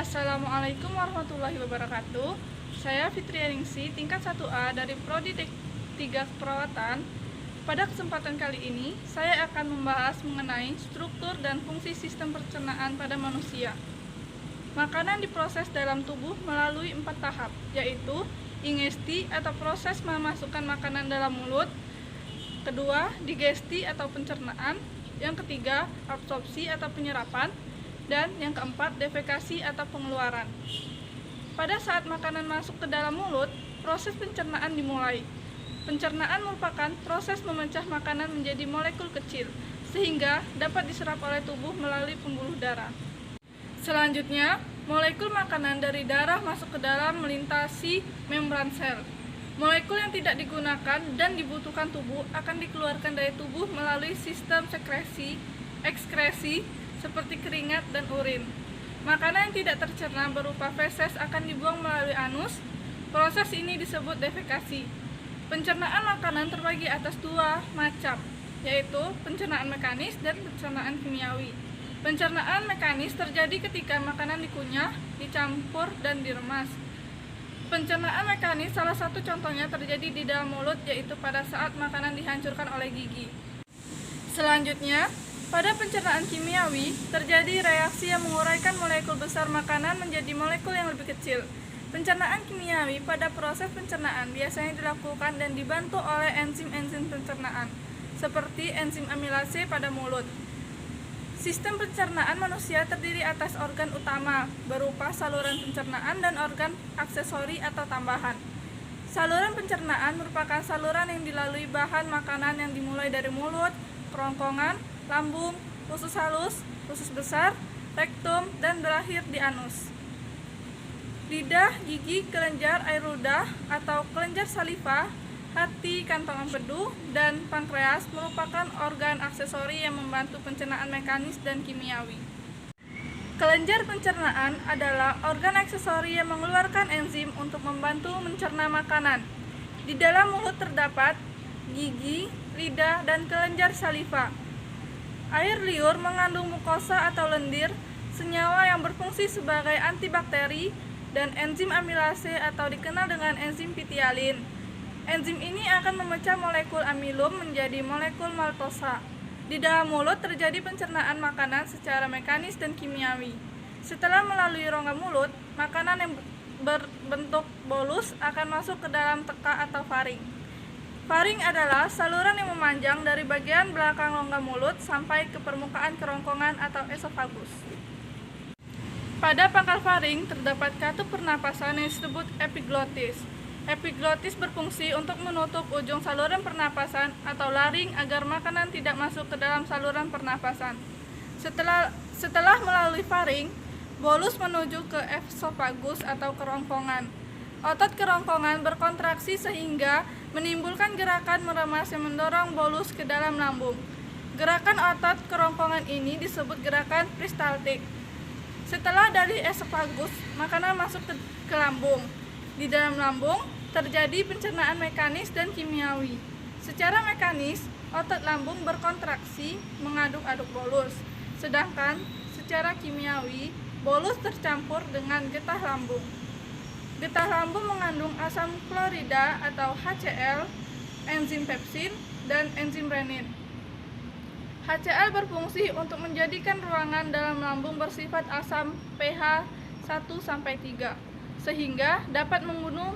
Assalamualaikum warahmatullahi wabarakatuh. Saya Fitri Aningsi, tingkat 1A dari Prodi 3 Keperawatan. Pada kesempatan kali ini, saya akan membahas mengenai struktur dan fungsi sistem pencernaan pada manusia. Makanan diproses dalam tubuh melalui 4 tahap, yaitu ingesti atau proses memasukkan makanan dalam mulut, kedua, digesti atau pencernaan, yang ketiga, absorpsi atau penyerapan, dan yang keempat, defekasi atau pengeluaran. Pada saat makanan masuk ke dalam mulut, proses pencernaan dimulai. Pencernaan merupakan proses memecah makanan menjadi molekul kecil, sehingga dapat diserap oleh tubuh melalui pembuluh darah. Selanjutnya, molekul makanan dari darah masuk ke dalam melintasi membran sel. Molekul yang tidak digunakan dan dibutuhkan tubuh akan dikeluarkan dari tubuh melalui sistem sekresi, ekskresi, seperti keringat dan urin. Makanan yang tidak tercerna berupa feses akan dibuang melalui anus. Proses ini disebut defekasi. Pencernaan makanan terbagi atas 2 macam, yaitu pencernaan mekanis dan pencernaan kimiawi. Pencernaan mekanis terjadi ketika makanan dikunyah, dicampur, dan diremas. Pencernaan mekanis salah satu contohnya terjadi di dalam mulut, yaitu pada saat makanan dihancurkan oleh gigi. Selanjutnya, pada pencernaan kimiawi, terjadi reaksi yang menguraikan molekul besar makanan menjadi molekul yang lebih kecil. Pencernaan kimiawi pada proses pencernaan biasanya dilakukan dan dibantu oleh enzim-enzim pencernaan, seperti enzim amilase pada mulut. Sistem pencernaan manusia terdiri atas organ utama, berupa saluran pencernaan dan organ aksesori atau tambahan. Saluran pencernaan merupakan saluran yang dilalui bahan makanan yang dimulai dari mulut, kerongkongan, lambung, usus halus, usus besar, rektum, dan berakhir di anus. Lidah, gigi, kelenjar air ludah atau kelenjar saliva, hati, kantong empedu, dan pankreas merupakan organ aksesori yang membantu pencernaan mekanis dan kimiawi. Kelenjar pencernaan adalah organ aksesori yang mengeluarkan enzim untuk membantu mencerna makanan. Di dalam mulut terdapat gigi, lidah, dan kelenjar saliva. Air liur mengandung mukosa atau lendir, senyawa yang berfungsi sebagai antibakteri, dan enzim amilase atau dikenal dengan enzim pitialin. Enzim ini akan memecah molekul amilum menjadi molekul maltosa. Di dalam mulut terjadi pencernaan makanan secara mekanis dan kimiawi. Setelah melalui rongga mulut, makanan yang berbentuk bolus akan masuk ke dalam teka atau faring. Faring adalah saluran yang memanjang dari bagian belakang rongga mulut sampai ke permukaan kerongkongan atau esofagus. Pada pangkal faring terdapat katup pernapasan yang disebut epiglotis. Epiglotis berfungsi untuk menutup ujung saluran pernapasan atau laring agar makanan tidak masuk ke dalam saluran pernapasan. Setelah melalui faring, bolus menuju ke esofagus atau kerongkongan. Otot kerongkongan berkontraksi sehingga menimbulkan gerakan meremas yang mendorong bolus ke dalam lambung. Gerakan otot kerongkongan ini disebut gerakan peristaltik. Setelah dari esofagus, makanan masuk ke lambung. Di dalam lambung terjadi pencernaan mekanis dan kimiawi. Secara mekanis, otot lambung berkontraksi mengaduk-aduk bolus. Sedangkan secara kimiawi, bolus tercampur dengan getah lambung. Getah lambung mengandung asam klorida atau HCl, enzim pepsin, dan enzim renin. HCl berfungsi untuk menjadikan ruangan dalam lambung bersifat asam pH 1-3, sehingga dapat membunuh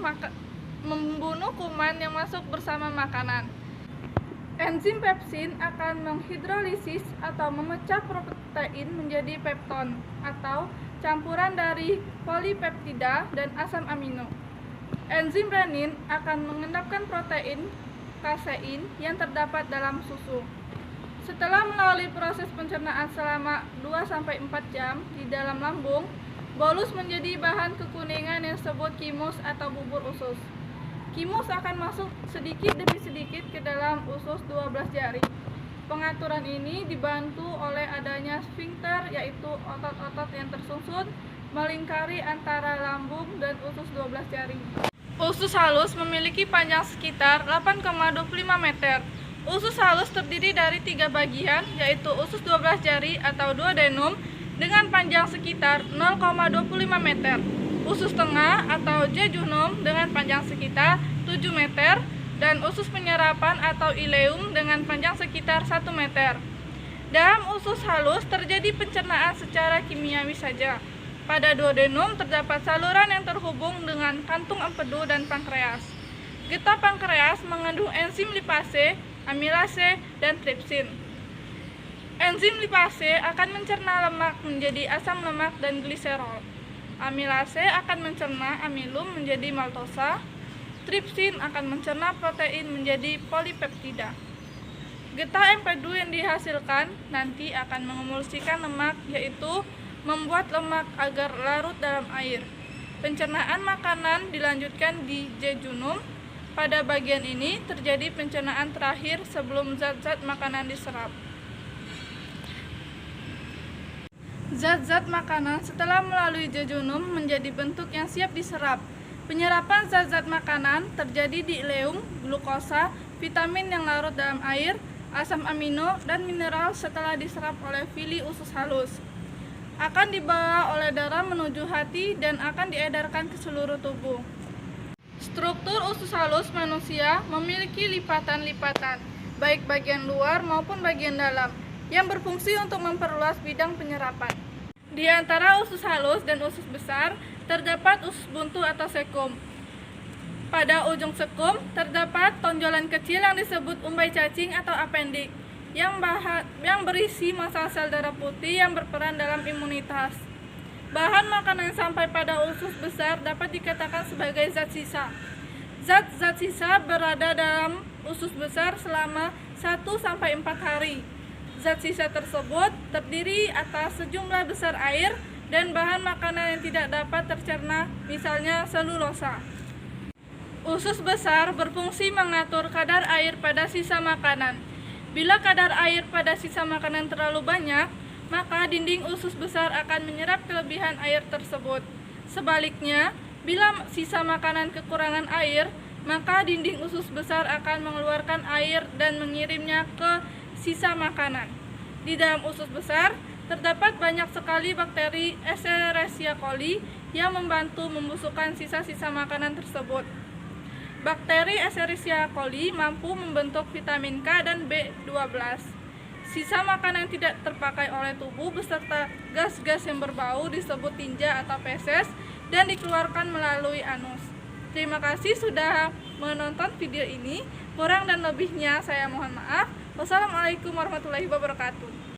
kuman yang masuk bersama makanan. Enzim pepsin akan menghidrolisis atau memecah protein menjadi pepton atau campuran dari polipeptida dan asam amino. Enzim renin akan mengendapkan protein kasein yang terdapat dalam susu. Setelah melalui proses pencernaan selama 2-4 jam di dalam lambung, bolus menjadi bahan kekuningan yang disebut kimus atau bubur usus. Kimus akan masuk sedikit demi sedikit ke dalam usus 12 jari. Pengaturan ini dibantu oleh adanya sfinkter, yaitu otot-otot yang tersusun melingkari antara lambung dan usus 12 jari. Usus halus memiliki panjang sekitar 8,25 meter. Usus halus terdiri dari 3 bagian, yaitu usus 12 jari atau duodenum dengan panjang sekitar 0,25 meter, usus tengah atau jejunum dengan panjang sekitar 7 meter, dan usus penyerapan atau ileum dengan panjang sekitar 1 meter. Dalam usus halus terjadi pencernaan secara kimiawi saja. Pada duodenum terdapat saluran yang terhubung dengan kantung empedu dan pankreas. Getah pankreas mengandung enzim lipase, amilase, dan tripsin. Enzim lipase akan mencerna lemak menjadi asam lemak dan gliserol. Amilase akan mencerna amilum menjadi maltosa. Tripsin akan mencerna protein menjadi polipeptida. Getah empedu yang dihasilkan nanti akan mengemulsikan lemak, yaitu membuat lemak agar larut dalam air. Pencernaan makanan dilanjutkan di jejunum. Pada bagian ini terjadi pencernaan terakhir sebelum zat-zat makanan diserap. Zat-zat makanan setelah melalui jejunum menjadi bentuk yang siap diserap. Penyerapan zat-zat makanan terjadi di ileum, glukosa, vitamin yang larut dalam air, asam amino, dan mineral setelah diserap oleh villi usus halus. Akan dibawa oleh darah menuju hati dan akan diedarkan ke seluruh tubuh. Struktur usus halus manusia memiliki lipatan-lipatan, baik bagian luar maupun bagian dalam, yang berfungsi untuk memperluas bidang penyerapan. Di antara usus halus dan usus besar terdapat usus buntu atau sekum. Pada ujung sekum terdapat tonjolan kecil yang disebut umbai cacing atau apendik, yang berisi massa sel darah putih yang berperan dalam imunitas. Bahan makanan sampai pada usus besar dapat dikatakan sebagai zat sisa. Zat-zat sisa berada dalam usus besar selama 1-4 hari. Zat sisa tersebut terdiri atas sejumlah besar air dan bahan makanan yang tidak dapat tercerna, misalnya selulosa. Usus besar berfungsi mengatur kadar air pada sisa makanan. Bila kadar air pada sisa makanan terlalu banyak, maka dinding usus besar akan menyerap kelebihan air tersebut. Sebaliknya, bila sisa makanan kekurangan air, maka dinding usus besar akan mengeluarkan air dan mengirimnya ke sisa makanan. Di dalam usus besar, terdapat banyak sekali bakteri Escherichia coli yang membantu membusukkan sisa-sisa makanan tersebut. Bakteri Escherichia coli mampu membentuk vitamin K dan B12. Sisa makanan tidak terpakai oleh tubuh beserta gas-gas yang berbau disebut tinja atau feses dan dikeluarkan melalui anus. Terima kasih sudah menonton video ini. Kurang dan lebihnya saya mohon maaf. Wassalamualaikum warahmatullahi wabarakatuh.